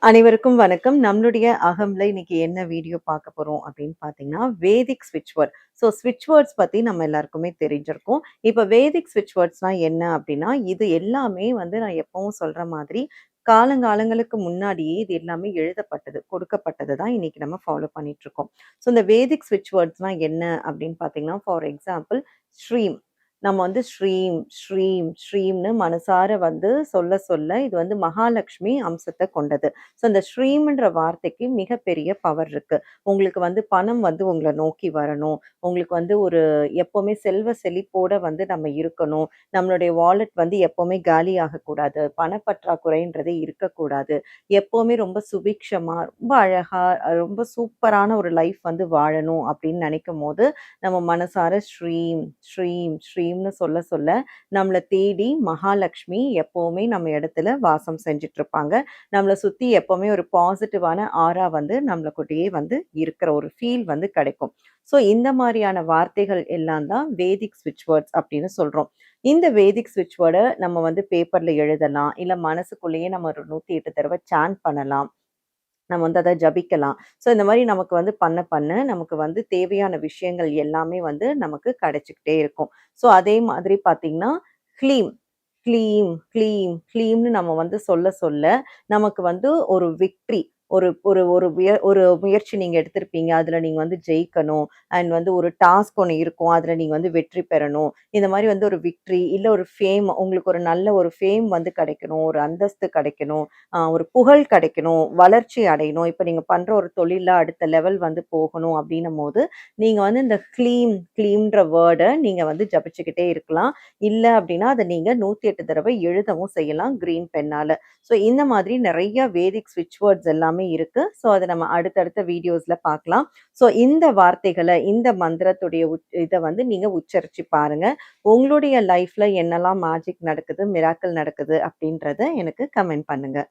அனைவருக்கும் வணக்கம். நம்மளுடைய அகம்ல இன்னைக்கு என்ன வீடியோ பார்க்க போறோம் அப்படின்னு பார்த்தீங்கன்னா, வேதிக் ஸ்விட்ச் வேர்ட். ஸோ ஸ்விட்ச் வேர்ட்ஸ் பத்தி நம்ம எல்லாருக்குமே தெரிஞ்சிருக்கும். இப்ப வேதிக் ஸ்விட்ச் வேர்ட்ஸ்னா என்ன அப்படின்னா, இது எல்லாமே வந்து நான் எப்பவும் சொல்ற மாதிரி, காலங்காலங்களுக்கு முன்னாடியே இது எல்லாமே எழுதப்பட்டது, கொடுக்கப்பட்டது தான் இன்னைக்கு நம்ம ஃபாலோ பண்ணிட்டு இருக்கோம். ஸோ இந்த வேதிக் ஸ்விட்ச் வேர்ட்ஸ்னா என்ன அப்படின்னு பார்த்தீங்கன்னா, ஃபார் எக்ஸாம்பிள் ஸ்ட்ரீம். நம்ம வந்து ஸ்ரீம், ஸ்ரீம், ஸ்ரீம்ன்னு மனசார வந்து சொல்ல சொல்ல இது வந்து மகாலட்சுமி அம்சத்த கொண்டது. ஸோ இந்த ஸ்ட்ரீம்ன்ற வார்த்தைக்கு மிகப்பெரிய பவர் இருக்கு. உங்களுக்கு வந்து பணம் வந்து உங்கள நோக்கி வரணும். உங்களுக்கு வந்து ஒரு எப்பவுமே செல்வ செழிப்போட வந்து நம்ம இருக்கணும். நம்மளுடைய வாலெட் வந்து எப்பவுமே காலி ஆகக்கூடாது. பணப்பற்றாக்குறைன்றதே இருக்கக்கூடாது. எப்பவுமே ரொம்ப சுபிக்ஷமா, ரொம்ப அழகா, ரொம்ப சூப்பரான ஒரு லைஃப் வந்து வாழணும் அப்படின்னு நினைக்கும்போது, நம்ம மனசார ஸ்ரீம், ஸ்ரீம், ஸ்ரீம்ன்னு சொல்ல சொல்ல நம்மள தேடி மகாலட்சுமி எப்பவுமே நம்ம இடத்துல வாசம் செஞ்சுட்டு இருப்பாங்க. நம்மள சுத்தி எப்பவுமே ஒரு பாசிட்டிவான ஆரா வந்து நம்மள கூடயே வந்து இருக்கிற ஒரு ஃபீல் வந்து கிடைக்கும். ஸோ இந்த மாரியான வார்த்தைகள் எல்லாம் தான் வேதிக் ஸ்விட்ச் வேர்ட்ஸ் அப்படின்னு சொல்றோம். இந்த வேதிக் ஸ்விட்ச் வேர்ட நம்ம வந்து பேப்பர்ல எழுதலாம். இல்ல மனசுக்குள்ளேயே நம்ம ஒரு 108 தடவ சாண்ட் பண்ணலாம். நம்ம வந்து அத ஜபிக்கலாம். ஸோ இந்த மாரி நமக்கு வந்து பண்ண பண்ண நமக்கு வந்து தேவையான விஷயங்கள் எல்லாமே வந்து நமக்கு கிடைச்சுக்கிட்டே இருக்கும். ஸோ அதே மாதிரி பார்த்தீங்கன்னா, க்ளீம், க்ளீம், க்ளீம், க்ளீம்ன்னு நம்ம வந்து சொல்ல சொல்ல நமக்கு வந்து ஒரு விக்ட்ரி, ஒரு ஒரு ஒரு ஒரு முயற்சி நீங்க எடுத்திருப்பீங்க. அதுல நீங்க வந்து ஜெயிக்கணும். அண்ட் வந்து ஒரு டாஸ்க் ஒண்ணு இருக்கும். அதுல நீங்க வந்து வெற்றி பெறணும். இந்த மாரி வந்து ஒரு விக்ட்ரி, இல்ல ஒரு ஃபேம், உங்களுக்கு ஒரு நல்ல ஒரு ஃபேம் வந்து கிடைக்கணும். ஒரு அந்தஸ்து கிடைக்கணும். ஒரு புகழ் கிடைக்கணும், வளர்ச்சி அடையணும். இப்ப நீங்க பண்ற ஒரு தொழில்ல அடுத்த லெவல் வந்து போகணும் அப்படின்னும்போது, நீங்க வந்து இந்த க்ளீம்ன்ற வேர்ட நீங்க வந்து ஜபிச்சுக்கிட்டே இருக்கலாம். இல்ல அப்படின்னா, அத நீங்க 108 தடவை எழுதவும் செய்யலாம் கிரீன் பென்னால. ஸோ இந்த மாதிரி நெறைய வேதிக் ஸ்விட்ச் வேர்ட்ஸ் எல்லாமே இருக்கு. ஸோ அத நம்ம அடுத்தடுத்த வீடியோஸ்ல பார்க்கலாம். ஸோ இந்த வார்த்தைகள, இந்த மந்திரத்துடைய இத வந்து நீங்க உச்சரிச்சு பாருங்க. உங்களுடைய லைஃப்ல என்னலாம் மேஜிக் நடக்குது, மிராக்கிள் நடக்குது அப்படின்றத எனக்கு கமெண்ட் பண்ணுங்க.